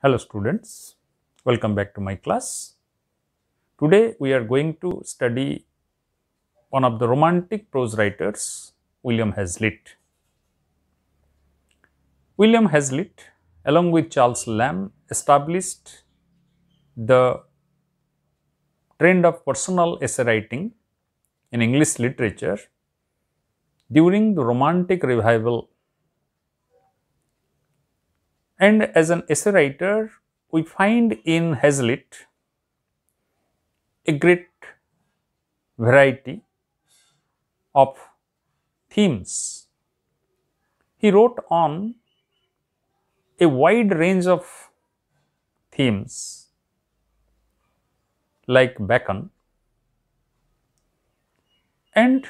Hello students, welcome back to my class. Today we are going to study one of the romantic prose writers, William Hazlitt. William Hazlitt, along with Charles Lamb, established the trend of personal essay writing in English literature during the Romantic revival. And as an essay writer, we find in Hazlitt a great variety of themes. He wrote on a wide range of themes like Bacon, and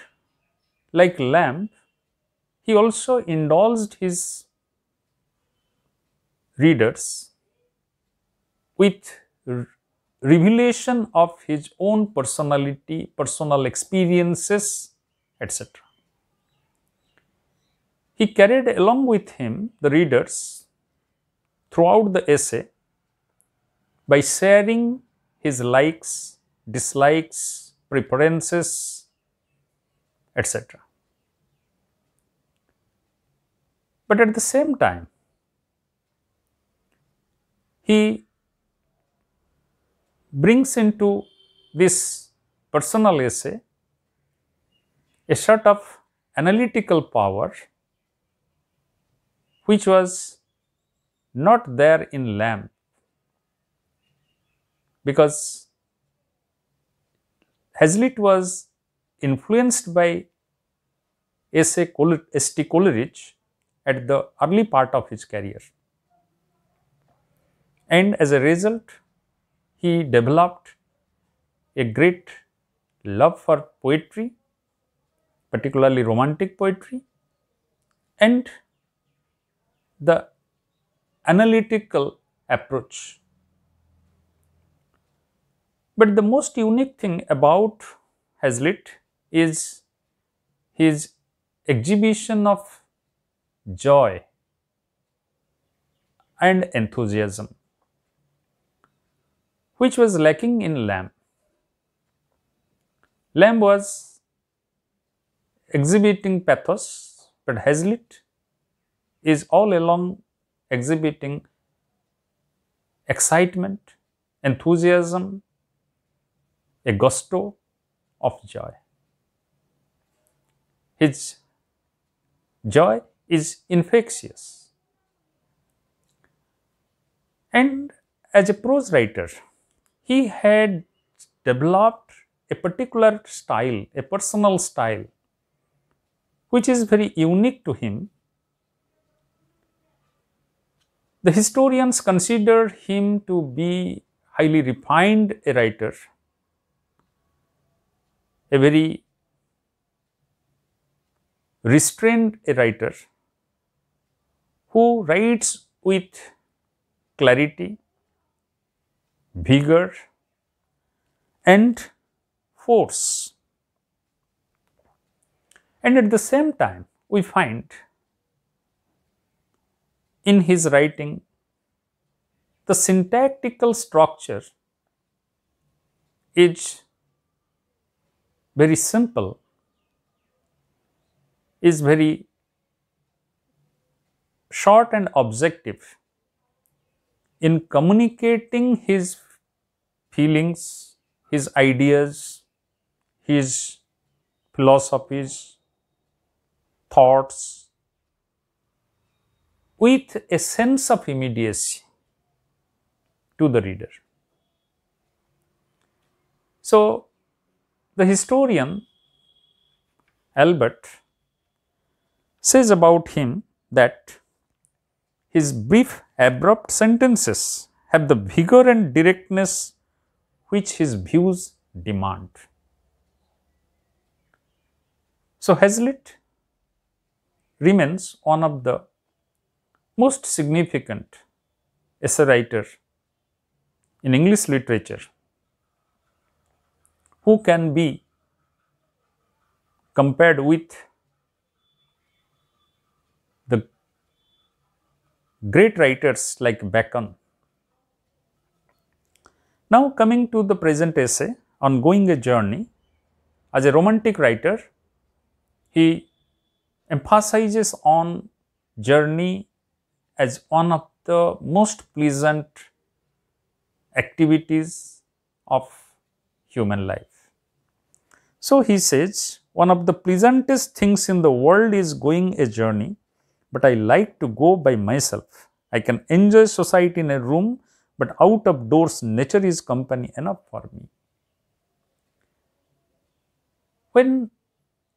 like Lamb, he also indulged his readers with revelation of his own personality, personal experiences, etc. He carried along with him the readers throughout the essay by sharing his likes, dislikes, preferences, etc. But at the same time, he brings into this personal essay a sort of analytical power which was not there in Lamb, because Hazlitt was influenced by S.T. Coleridge at the early part of his career, and as a result he developed a great love for poetry, particularly romantic poetry, and the analytical approach. But the most unique thing about Hazlitt is his exhibition of joy and enthusiasm, which was lacking in Lamb. Lamb was exhibiting pathos, but Hazlitt is all along exhibiting excitement, enthusiasm, a gusto of joy. His joy is infectious. And as a prose writer, he had developed a particular style, a personal style, which is very unique to him. The historians consider him to be highly refined a writer, a very restrained a writer who writes with clarity, vigor, and force. And at the same time, we find in his writing the syntactical structure is very simple, is very short and objective in communicating his feelings, his ideas, his philosophies, thoughts, with a sense of immediacy to the reader. So, the historian Albert says about him that his brief, abrupt sentences have the vigor and directness which his views demand. So, Hazlitt remains one of the most significant essay writer in English literature who can be compared with the great writers like Bacon, Now coming to the present essay on going a journey, as a romantic writer, he emphasizes on journey as one of the most pleasant activities of human life. So he says, one of the pleasantest things in the world is going a journey, but I like to go by myself. I can enjoy society in a room, but out of doors nature is company enough for me. When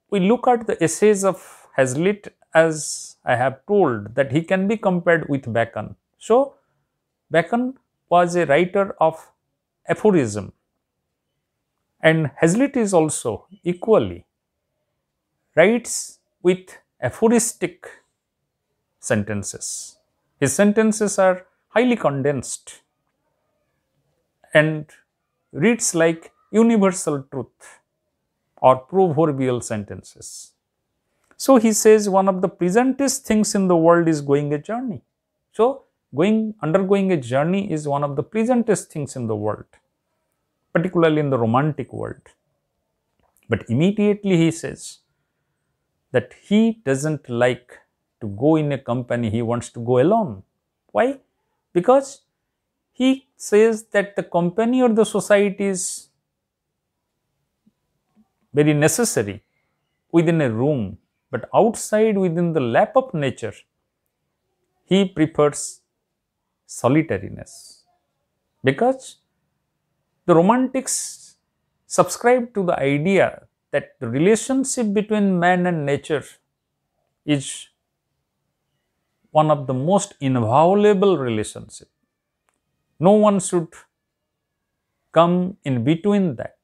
we look at the essays of Hazlitt, as I have told, that he can be compared with Bacon. So Bacon was a writer of aphorism, and Hazlitt is also equally writes with aphoristic sentences. His sentences are highly condensed and reads like universal truth or proverbial sentences. So he says one of the pleasantest things in the world is going a journey. So undergoing a journey is one of the pleasantest things in the world, particularly in the romantic world. But immediately he says that he doesn't like to go in a company, he wants to go alone. Why? Because he says that the company or the society is very necessary within a room, but outside within the lap of nature, he prefers solitariness. Because the romantics subscribe to the idea that the relationship between man and nature is one of the most invaluable relationships. No one should come in between that.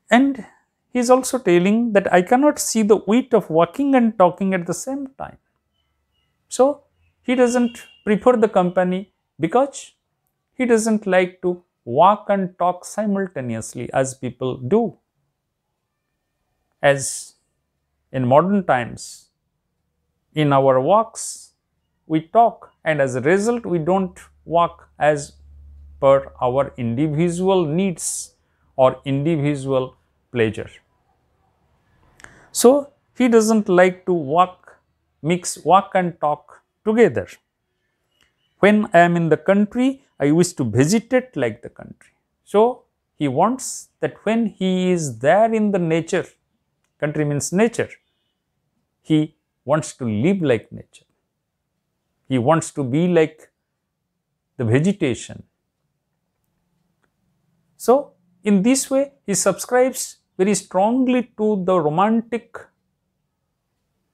And he is also telling that I cannot see the wit of walking and talking at the same time. So he doesn't prefer the company because he doesn't like to walk and talk simultaneously as people do. As in modern times, in our walks, we talk, and as a result, we don't walk as per our individual needs or individual pleasure. So he doesn't like to mix walk and talk together. When I am in the country, I wish to vegetate like the country. So he wants that when he is there in the nature, country means nature, he wants to live like nature. He wants to be like the vegetation. So in this way, he subscribes very strongly to the romantic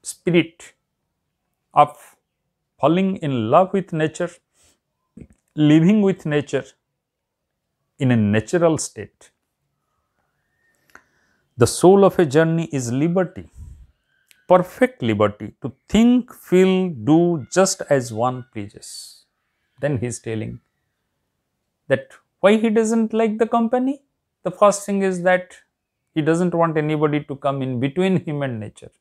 spirit of falling in love with nature, living with nature in a natural state. The soul of a journey is liberty, perfect liberty to think, feel, do just as one pleases. Then he is telling that why he doesn't like the company. The first thing is that he doesn't want anybody to come in between him and nature.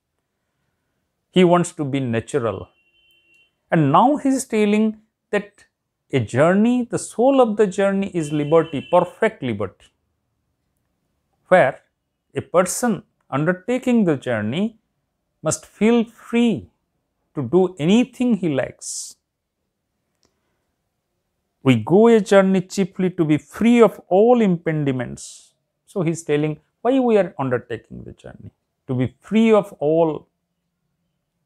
He wants to be natural. And now he is telling that a journey, the soul of the journey is liberty, perfect liberty, where a person undertaking the journey must feel free to do anything he likes. We go a journey chiefly to be free of all impediments. So he is telling why we are undertaking the journey, to be free of all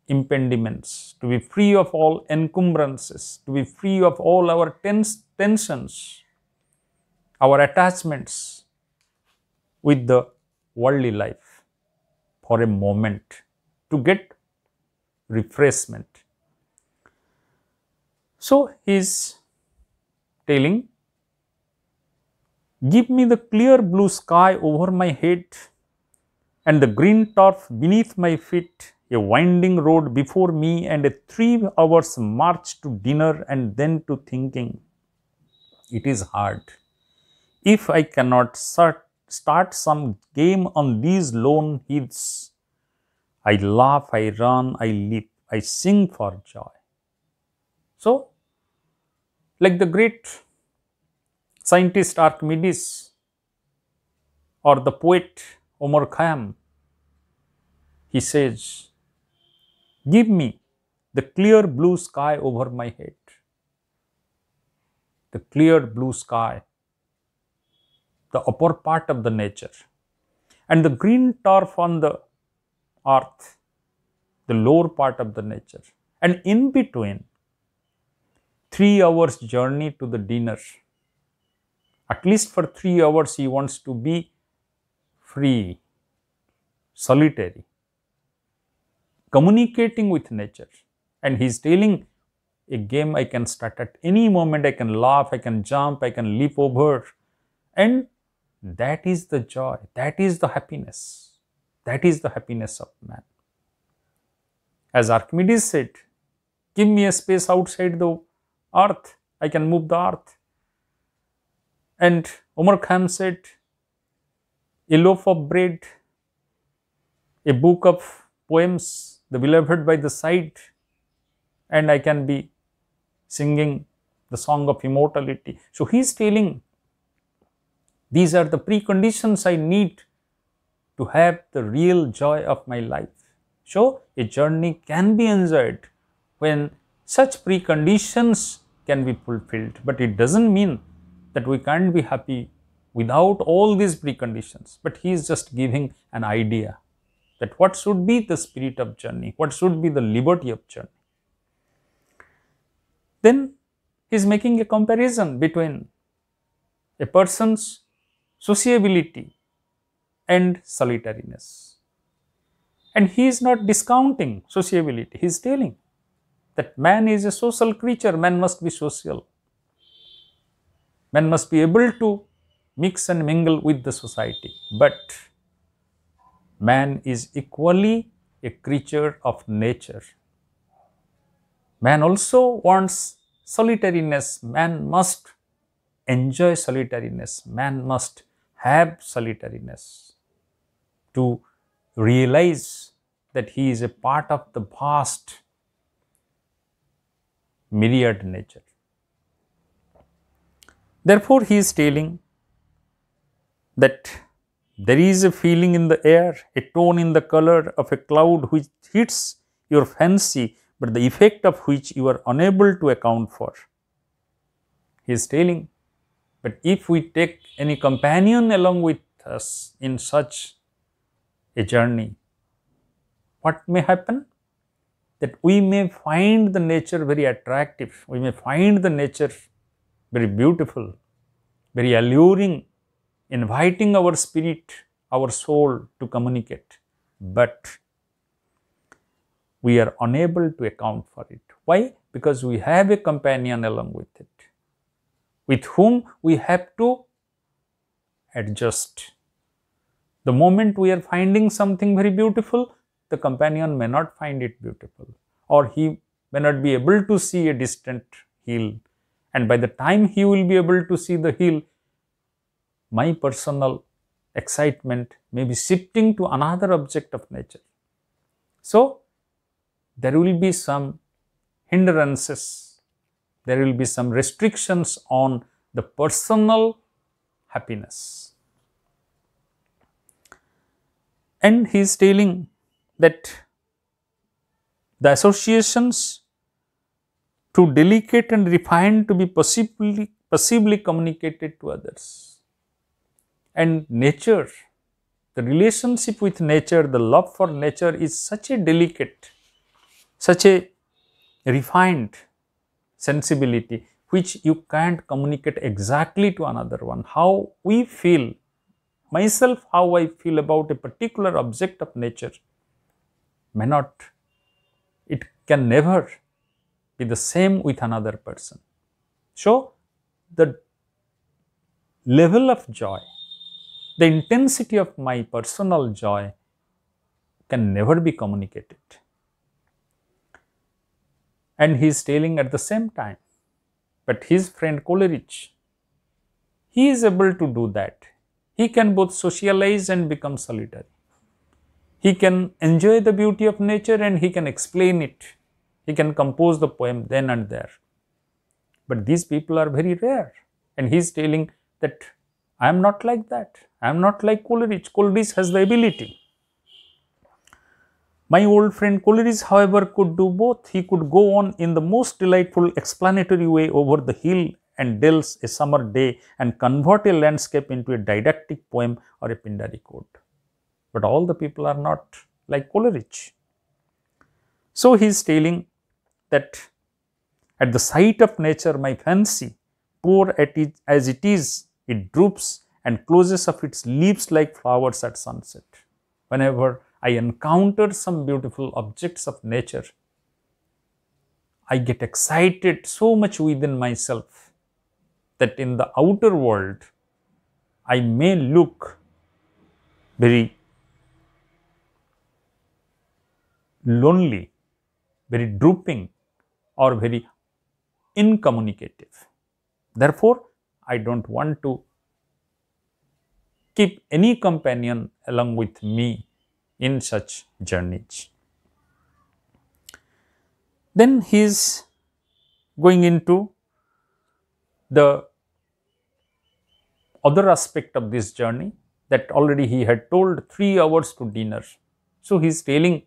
impediments, to be free of all encumbrances, to be free of all our tensions, our attachments with the worldly life for a moment, to get refreshment. So he is telling, give me the clear blue sky over my head and the green turf beneath my feet, a winding road before me and a 3 hours march to dinner and then to thinking. It is hard. If I cannot start some game on these lone heaths, I laugh, I run, I leap, I sing for joy. So, like the great scientist Archimedes or the poet Omar Khayyam, he says, give me the clear blue sky over my head, the clear blue sky, the upper part of the nature, and the green turf on the earth, the lower part of the nature, and in between 3 hours journey to the dinner. At least for 3 hours he wants to be free, solitary, communicating with nature. And he is telling, a game I can start at any moment, I can laugh, I can jump, I can leap over. And that is the joy, that is the happiness, that is the happiness of man. As Archimedes said, give me a space outside the earth, I can move the earth. And Omar Khayyam said, a loaf of bread, a book of poems, the beloved by the side, and I can be singing the song of immortality. So he is telling, these are the preconditions I need to have the real joy of my life. So a journey can be enjoyed when such preconditions can be fulfilled. But it doesn't mean that we can't be happy without all these preconditions. But he is just giving an idea that what should be the spirit of journey, what should be the liberty of journey. Then he is making a comparison between a person's sociability and solitariness. And he is not discounting sociability. He is telling that man is a social creature, man must be social. Man must be able to mix and mingle with the society. But man is equally a creature of nature. Man also wants solitariness. Man must enjoy solitariness. Man must have solitariness to realize that he is a part of the vast myriad nature. Therefore, he is telling that there is a feeling in the air, a tone in the color of a cloud which hits your fancy, but the effect of which you are unable to account for. He is telling, but if we take any companion along with us in such a journey, what may happen? That we may find the nature very attractive, we may find the nature very beautiful, very alluring, inviting our spirit, our soul to communicate. But we are unable to account for it. Why? Because we have a companion along with it, with whom we have to adjust. The moment we are finding something very beautiful, the companion may not find it beautiful, or he may not be able to see a distant hill. And by the time he will be able to see the hill, my personal excitement may be shifting to another object of nature. So, there will be some hindrances, there will be some restrictions on the personal happiness. And he is telling that the associations too delicate and refined to be possibly communicated to others. And nature, the relationship with nature, the love for nature is such a delicate, such a refined sensibility which you can't communicate exactly to another one. How we feel, myself, how I feel about a particular object of nature may not, it can never be the same with another person. So, the level of joy, the intensity of my personal joy can never be communicated. And he is telling at the same time, but his friend Coleridge, he is able to do that. He can both socialize and become solitary. He can enjoy the beauty of nature and he can explain it. He can compose the poem then and there. But these people are very rare. And he is telling, that I am not like that. I am not like Coleridge. Coleridge has the ability. My old friend Coleridge, however, could do both. He could go on in the most delightful explanatory way over the hill and dells a summer day and convert a landscape into a didactic poem or a Pindari code. But all the people are not like Coleridge. So he is telling that at the sight of nature, my fancy, poor as it is, it droops and closes of its leaves like flowers at sunset. Whenever I encounter some beautiful objects of nature, I get excited so much within myself that in the outer world, I may look very lonely, very drooping, or very incommunicative. Therefore, I don't want to keep any companion along with me in such journeys. Then he is going into the other aspect of this journey, that already he had told 3 hours to dinner. So he is telling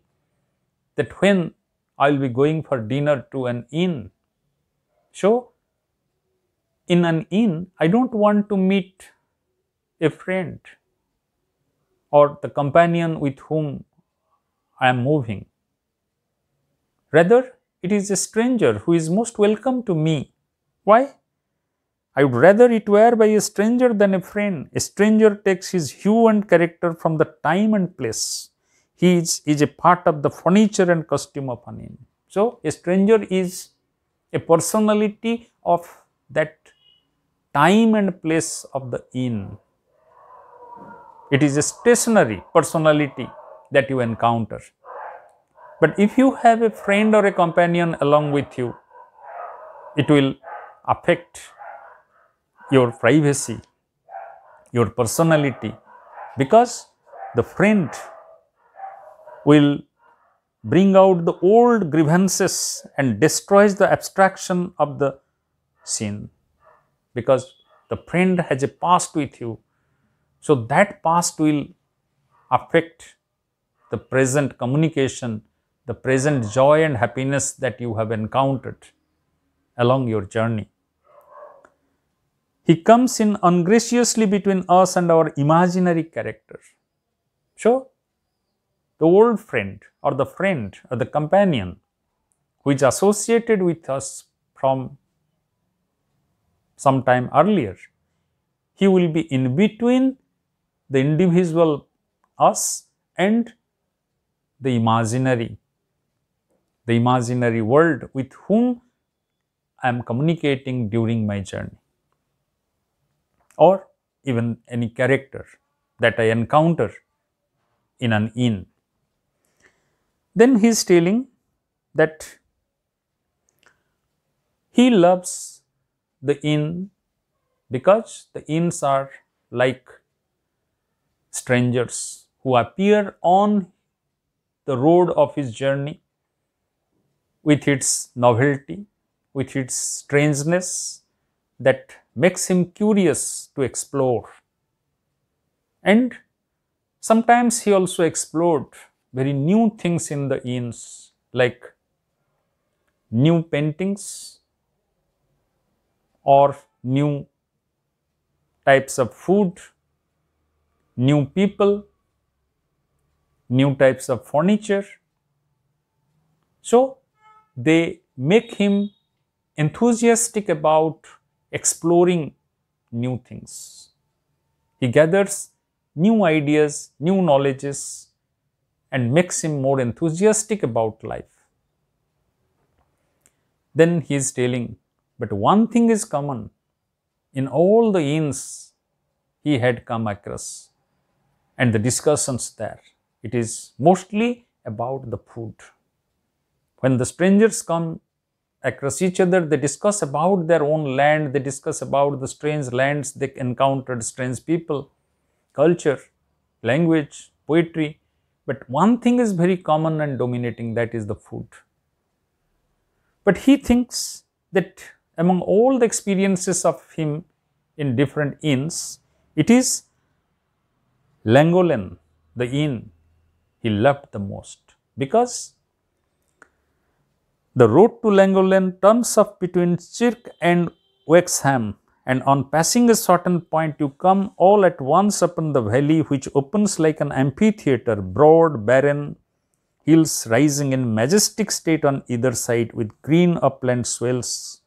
that when I will be going for dinner to an inn. So in an inn, I don't want to meet a friend or the companion with whom I am moving. Rather, it is a stranger who is most welcome to me. Why? I would rather it were by a stranger than a friend. A stranger takes his hue and character from the time and place. He is a part of the furniture and costume of an inn. So, a stranger is a personality of that time and place of the inn. It is a stationary personality that you encounter. But if you have a friend or a companion along with you, it will affect your privacy, your personality, because the friend will bring out the old grievances and destroys the abstraction of the scene, because the friend has a past with you. So that past will affect the present communication, the present joy and happiness that you have encountered along your journey. He comes in ungraciously between us and our imaginary character. So, the old friend or the companion who is associated with us from some time earlier, he will be in between the individual us and the imaginary world with whom I am communicating during my journey, or even any character that I encounter in an inn. Then he is telling that he loves the inn because the inns are like strangers who appear on the road of his journey with its novelty, with its strangeness that makes him curious to explore. And sometimes he also explored very new things in the inns, like new paintings or new types of food, new people, new types of furniture. So they make him enthusiastic about exploring new things. He gathers new ideas, new knowledges, and makes him more enthusiastic about life. Then he is telling, but one thing is common in all the inns he had come across and the discussions there. It is mostly about the food. When the strangers come across each other, they discuss about their own land, they discuss about the strange lands they encountered, strange people, culture, language, poetry. But one thing is very common and dominating, that is the food. But he thinks that among all the experiences of him, in different inns, it is Llangollen, the inn he loved the most, because the road to Llangollen turns up between Chirk and Wexham, and on passing a certain point you come all at once upon the valley, which opens like an amphitheatre, broad, barren hills rising in majestic state on either side, with green upland swells,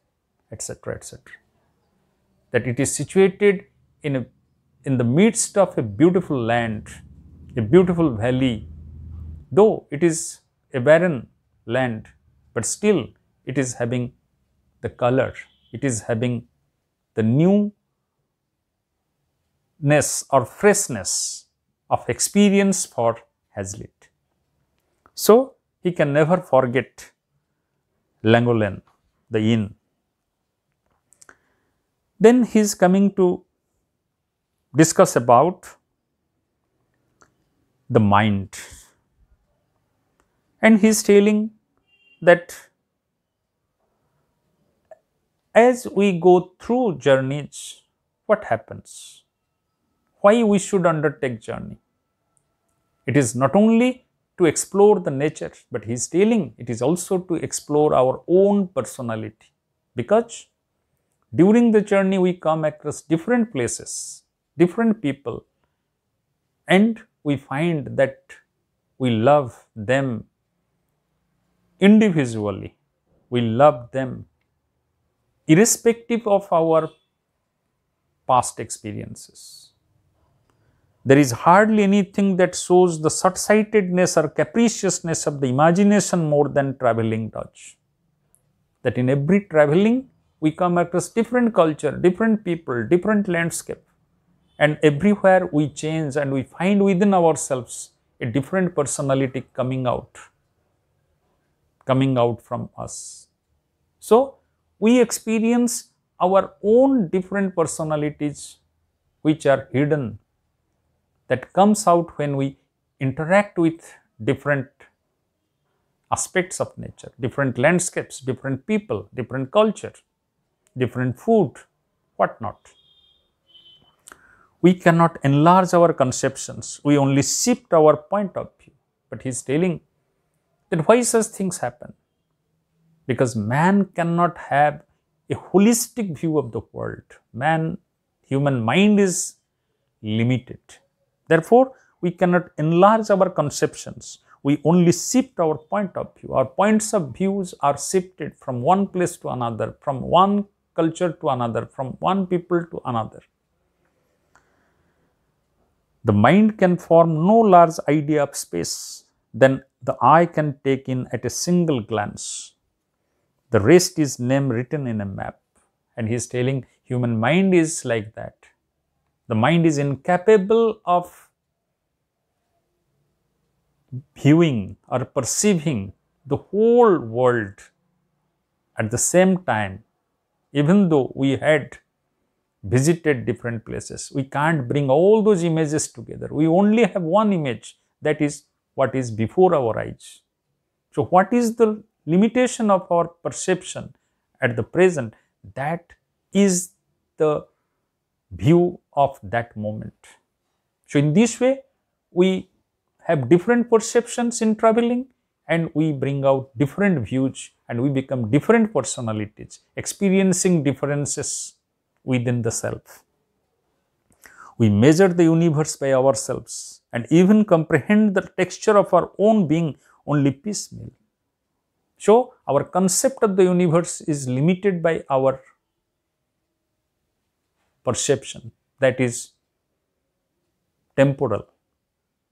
etc., etc. That it is situated in the midst of a beautiful land, a beautiful valley, though it is a barren land, but still it is having the color, it is having the newness or freshness of experience for Hazlitt. So he can never forget Llangollen, the inn. Then he is coming to discuss about the mind, and he is telling that as we go through journeys, what happens? Why we should undertake journey? It is not only to explore the nature, but he is telling it is also to explore our own personality, because during the journey we come across different places, different people, and we find that we love them individually, we love them irrespective of our past experiences. There is hardly anything that shows the short-sightedness or capriciousness of the imagination more than traveling does. That in every traveling we come across different culture, different people, different landscape, and everywhere we change and we find within ourselves a different personality coming out from us. So we experience our own different personalities which are hidden, that comes out when we interact with different aspects of nature, different landscapes, different people, different culture, different food, whatnot. We cannot enlarge our conceptions, we only shift our point of view. But he is telling that why such things happen? Because man cannot have a holistic view of the world. Human mind is limited. Therefore, we cannot enlarge our conceptions. We only shift our point of view. Our points of views are shifted from one place to another, from one culture to another, from one people to another. The mind can form no large idea of space than the eye can take in at a single glance. The rest is name written in a map. And he is telling human mind is like that. The mind is incapable of viewing or perceiving the whole world at the same time. Even though we had visited different places, we can't bring all those images together. We only have one image, that is what is before our eyes. So what is the limitation of our perception at the present? That is the view of that moment. So in this way, we have different perceptions in traveling, and we bring out different views, and we become different personalities, experiencing differences within the self. We measure the universe by ourselves and even comprehend the texture of our own being only piecemeal. So our concept of the universe is limited by our perception, that is temporal.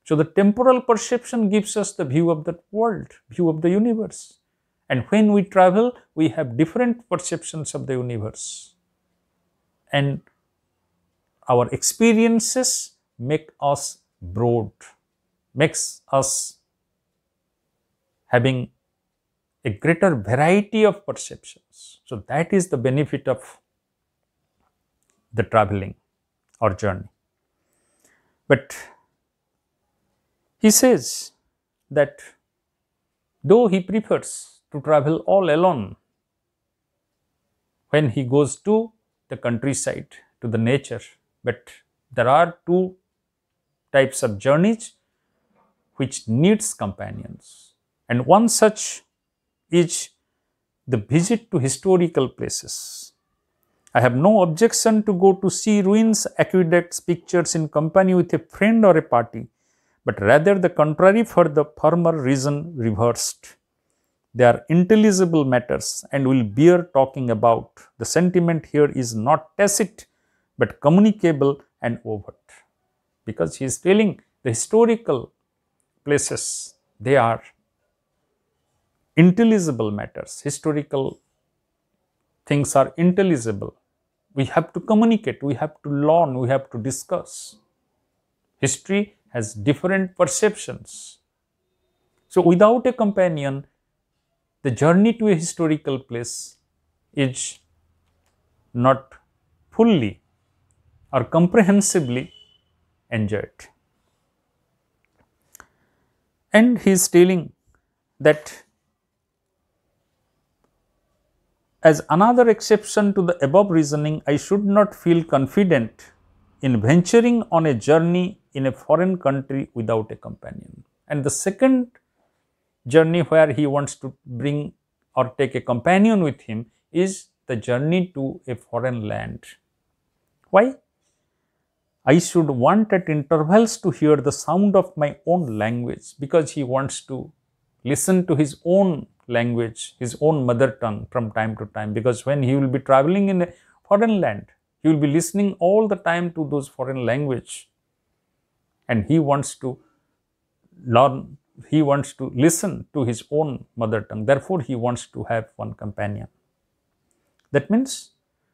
So the temporal perception gives us the view of the world, view of the universe. And when we travel, we have different perceptions of the universe. And our experiences make us broad, makes us having a greater variety of perceptions. So that is the benefit of the traveling or journey. But he says that though he prefers to travel all alone when he goes to the countryside, to the nature. But there are two types of journeys which needs companions, and one such is the visit to historical places. I have no objection to go to see ruins, aqueducts, pictures in company with a friend or a party, but rather the contrary, for the former reason reversed. They are intelligible matters and will bear talking about. The sentiment here is not tacit but communicable and overt, because he is telling the historical places, they are intelligible matters. Historical things are intelligible. We have to communicate, we have to learn, we have to discuss. History has different perceptions. So without a companion, the journey to a historical place is not fully or comprehensively enjoyed. And he is telling that as another exception to the above reasoning, I should not feel confident in venturing on a journey in a foreign country without a companion. And the second journey where he wants to bring or take a companion with him is the journey to a foreign land. Why? I should want at intervals to hear the sound of my own language, because he wants to listen to his own language, his own mother tongue from time to time, because when he will be traveling in a foreign land, he will be listening all the time to those foreign language, and he wants to learn, he wants to listen to his own mother tongue. Therefore, he wants to have one companion. That means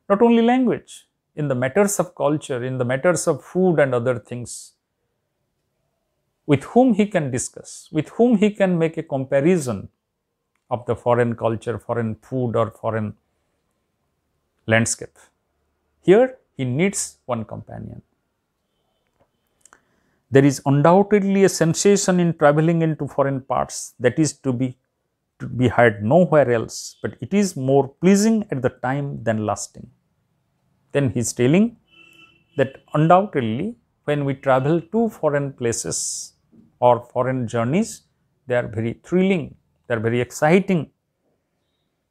not only language, in the matters of culture, in the matters of food and other things, with whom he can discuss, with whom he can make a comparison of the foreign culture, foreign food or foreign landscape. Here he needs one companion. There is undoubtedly a sensation in traveling into foreign parts that is to be had nowhere else, but it is more pleasing at the time than lasting. Then he is telling that undoubtedly when we travel to foreign places or foreign journeys, they are very thrilling, they are very exciting,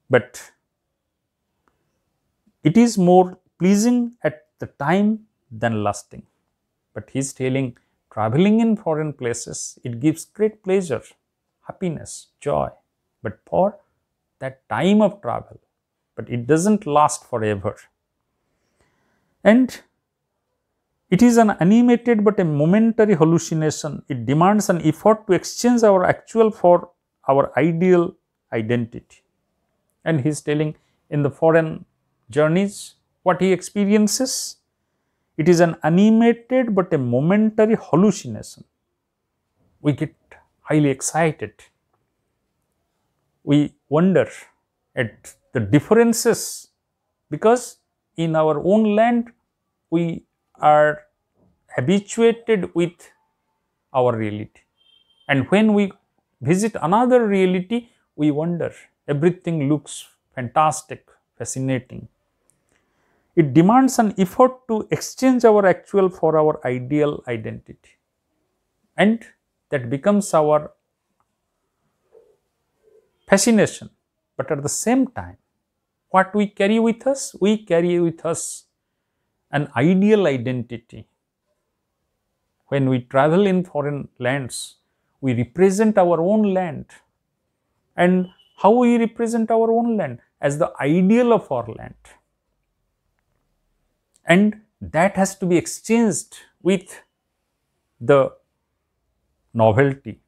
but it is more pleasing at the time than lasting. But he is telling traveling in foreign places, it gives great pleasure, happiness, joy, but for that time of travel, but it doesn't last forever. And it is an animated but a momentary hallucination. It demands an effort to exchange our actual for our ideal identity. And he is telling in the foreign journeys what he experiences. It is an animated but a momentary hallucination. We get highly excited. We wonder at the differences, because in our own land we are habituated with our reality, and when we visit another reality, we wonder. Everything looks fantastic, fascinating. It demands an effort to exchange our actual for our ideal identity, and that becomes our fascination. But at the same time, what we carry with us? We carry with us an ideal identity. When we travel in foreign lands, we represent our own land. And how we represent our own land? As the ideal of our land. And that has to be exchanged with the novelty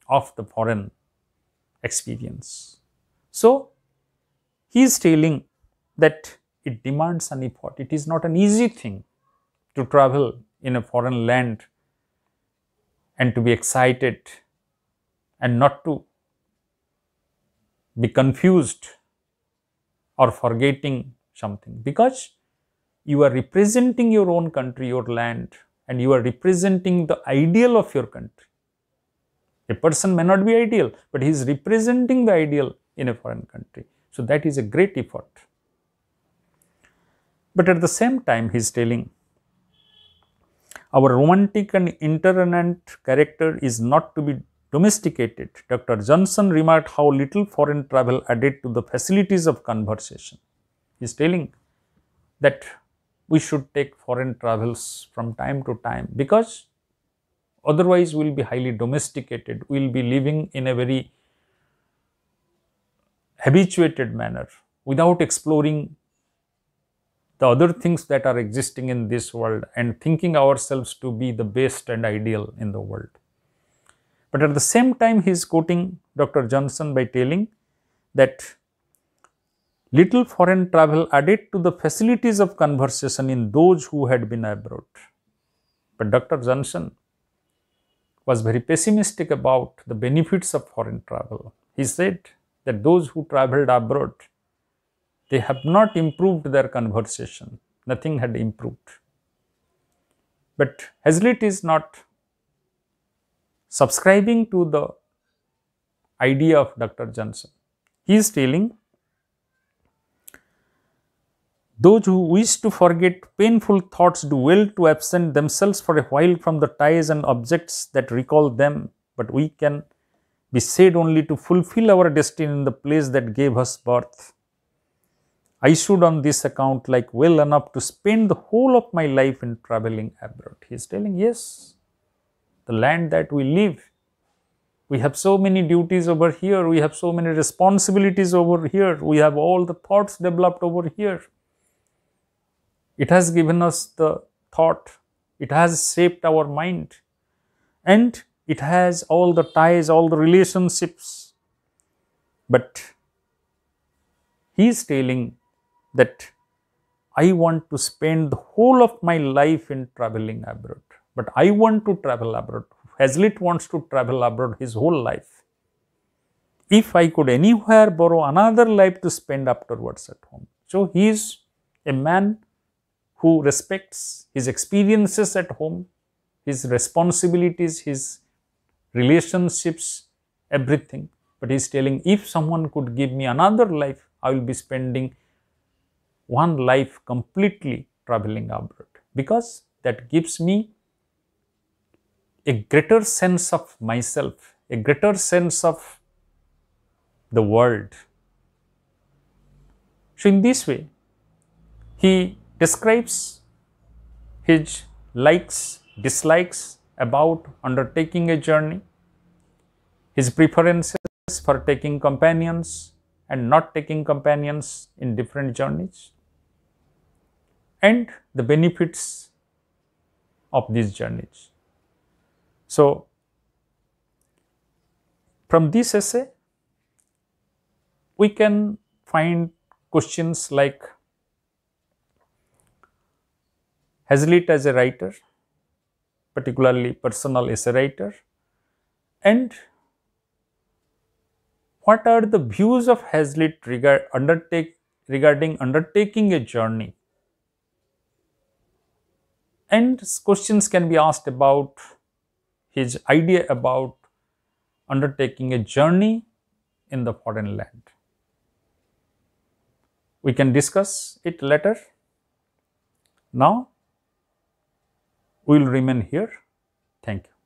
of the foreign experience. So, he is telling that it demands an effort. It is not an easy thing to travel in a foreign land and to be excited and not to be confused or forgetting something, because you are representing your own country, your land, and you are representing the ideal of your country. A person may not be ideal, but he is representing the ideal in a foreign country. So that is a great effort. But at the same time, he is telling our romantic and intolerant character is not to be domesticated. Dr. Johnson remarked how little foreign travel added to the facilities of conversation. He is telling that we should take foreign travels from time to time, because otherwise we will be highly domesticated. We will be living in a very habituated manner without exploring the other things that are existing in this world and thinking ourselves to be the best and ideal in the world. But at the same time, he is quoting Dr. Johnson by telling that little foreign travel added to the facilities of conversation in those who had been abroad. But Dr. Johnson was very pessimistic about the benefits of foreign travel. He said that those who traveled abroad, they have not improved their conversation. Nothing had improved. But Hazlitt is not subscribing to the idea of Dr. Johnson. He is telling those who wish to forget painful thoughts do well to absent themselves for a while from the ties and objects that recall them, but we can be said only to fulfill our destiny in the place that gave us birth. I should on this account like well enough to spend the whole of my life in traveling abroad. He is telling, yes, the land that we live, we have so many duties over here, we have so many responsibilities over here, we have all the thoughts developed over here. It has given us the thought, it has shaped our mind, and it has all the ties, all the relationships. But he is telling that I want to spend the whole of my life in traveling abroad. But I want to travel abroad. Hazlitt wants to travel abroad his whole life. If I could anywhere borrow another life to spend afterwards at home. So he is a man who respects his experiences at home, his responsibilities, his relationships, everything. But he is telling, if someone could give me another life, I will be spending one life completely traveling abroad, because that gives me a greater sense of myself, a greater sense of the world. So in this way, he describes his likes, dislikes about undertaking a journey, his preferences for taking companions and not taking companions in different journeys, and the benefits of these journeys. So, from this essay, we can find questions like Hazlitt as a writer, particularly personal essay writer, and what are the views of Hazlitt regarding undertaking a journey. And questions can be asked about his idea about undertaking a journey in the foreign land. We can discuss it later. Now, we will remain here. Thank you.